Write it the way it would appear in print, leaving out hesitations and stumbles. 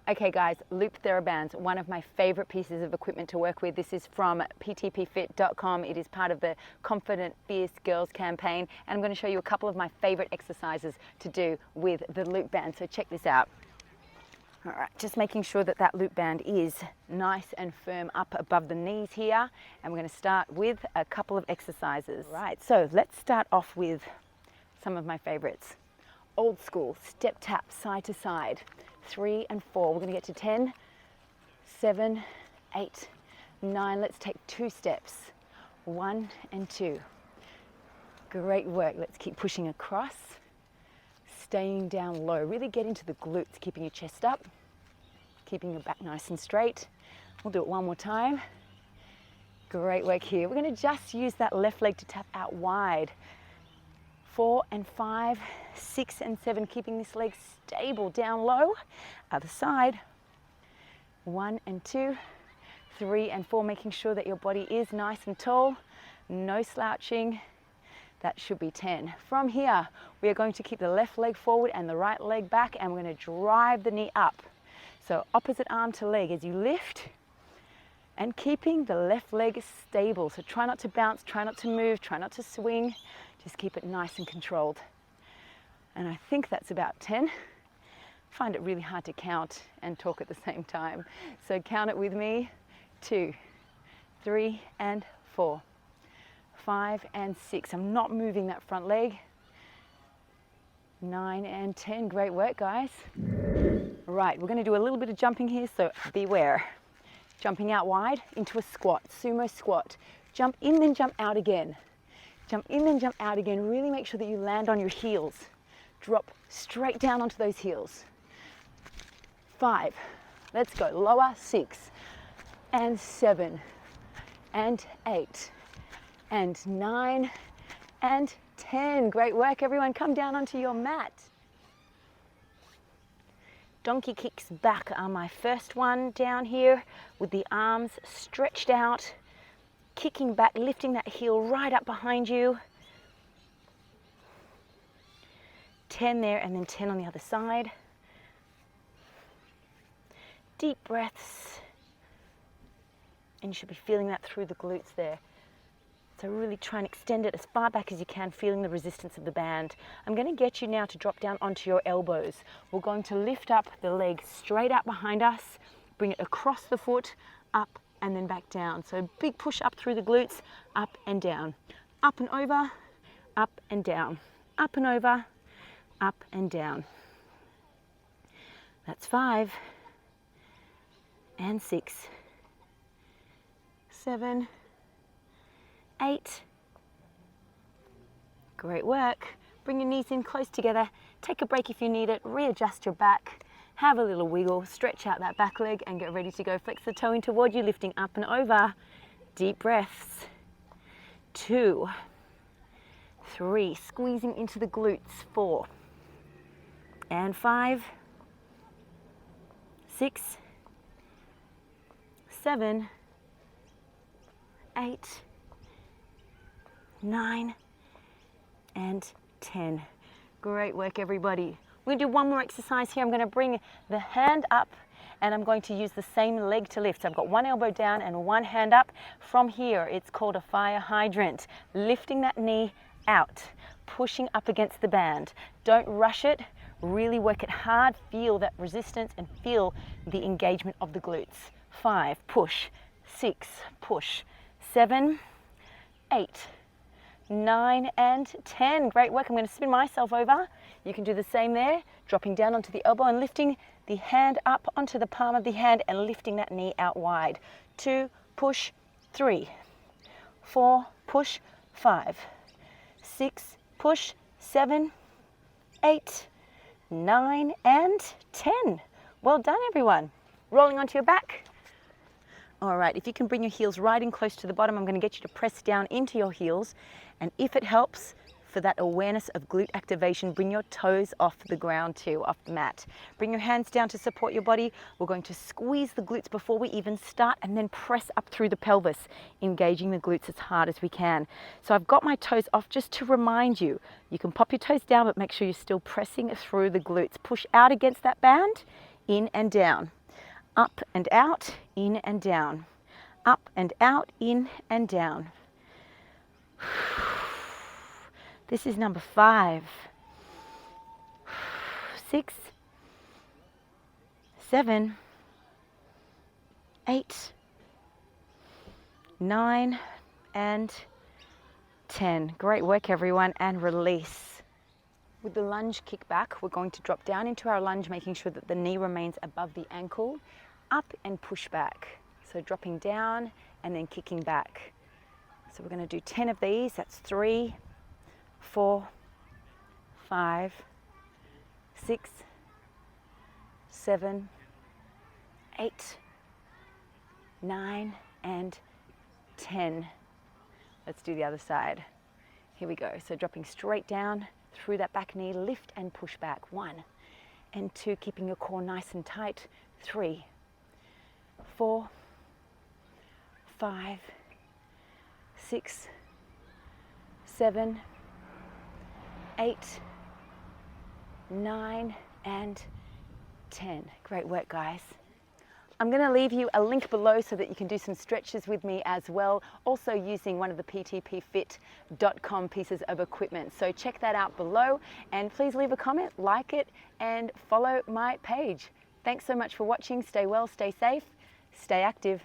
Okay guys, loop TheraBands, one of my favorite pieces of equipment to work with. This is from PTPFIT.com. It is part of the Confident Fierce Girls campaign, and I'm going to show you a couple of my favorite exercises to do with the loop band. So check this out. All right, just making sure that that loop band is nice and firm up above the knees here. And we're going to start with a couple of exercises. All right, so let's start off with some of my favorites. Old school, step tap, side to side. 3 and 4. We're going to get to 10, 7, 8, 9. Let's take 2 steps. 1 and 2. Great work. Let's keep pushing across. Staying down low. Really get into the glutes, keeping your chest up, keeping your back nice and straight. We'll do it one more time. Great work here. We're going to just use that left leg to tap out wide. 4 and 5, 6 and 7, keeping this leg stable down low. Other side. 1 and 2, 3 and 4, making sure that your body is nice and tall. No slouching. That should be 10. From here, we are going to keep the left leg forward and the right leg back, and we're going to drive the knee up. So opposite arm to leg as you lift, and keeping the left leg stable. So try not to bounce, try not to move, try not to swing. Just keep it nice and controlled. And I think that's about 10. Find it really hard to count and talk at the same time. So count it with me. 2, 3 and 4, 5 and 6. I'm not moving that front leg. 9 and 10. Great work, guys. Right, we're going to do a little bit of jumping here, so beware. Jumping out wide into a squat, sumo squat. Jump in, then jump out again. Jump in, then jump out again. Really make sure that you land on your heels. Drop straight down onto those heels. 5. Let's go. Lower. 6 and 7 and 8 and 9 and 10. Great work, everyone. Come down onto your mat. Donkey kicks back are my first one down here with the arms stretched out. Kicking back, lifting that heel right up behind you. 10 there, and then 10 on the other side. Deep breaths. And you should be feeling that through the glutes there. So really try and extend it as far back as you can, feeling the resistance of the band. I'm going to get you now to drop down onto your elbows. We're going to lift up the leg straight out behind us, bring it across the foot, up and then back down. So big push up through the glutes, up and down. Up and over, up and down. Up and over, up and down. That's 5 and 6, 7, 8. Great work. Bring your knees in close together. Take a break if you need it. Readjust your back. Have a little wiggle, stretch out that back leg and get ready to go. Flex the toe in toward you, lifting up and over. Deep breaths. 2, 3, squeezing into the glutes. 4 and 5, 6, 7, 8, 9 and 10. Great work, everybody. We're going to do one more exercise here. I'm going to bring the hand up and I'm going to use the same leg to lift. So I've got one elbow down and one hand up. From here, it's called a fire hydrant. Lifting that knee out, pushing up against the band. Don't rush it. Really work it hard. Feel that resistance and feel the engagement of the glutes. 5, push. 6, push. 7, 8, 9 and 10. Great work. I'm going to spin myself over. You can do the same there, dropping down onto the elbow and lifting the hand up onto the palm of the hand and lifting that knee out wide. 2, push. 3, 4, push. 5, 6, push. 7, 8, 9 and 10. Well done, everyone. Rolling onto your back. All right, if you can bring your heels right in close to the bottom, I'm going to get you to press down into your heels. And if it helps, for that awareness of glute activation, bring your toes off the ground too, off the mat. Bring your hands down to support your body. We're going to squeeze the glutes before we even start and then press up through the pelvis, engaging the glutes as hard as we can. So I've got my toes off just to remind you. You can pop your toes down, but make sure you're still pressing through the glutes. Push out against that band, in and down. Up and out, in and down. Up and out, in and down. This is number 5. 6, 7, 8, 9, and 10. Great work, everyone, and release. With the lunge kick back, we're going to drop down into our lunge, making sure that the knee remains above the ankle, up and push back. So dropping down and then kicking back. So we're going to do 10 of these. That's 3, 4, 5, 6, 7, 8, 9, and 10. Let's do the other side. Here we go. So dropping straight down through that back knee, lift and push back. 1 and 2, keeping your core nice and tight. 3, 4, 5, 6, 7, 8, 9, and 10. Great work, guys. I'm going to leave you a link below so that you can do some stretches with me as well, also using one of the PTPFIT.com pieces of equipment. So check that out below, and please leave a comment, like it, and follow my page. Thanks so much for watching. Stay well, stay safe, stay active.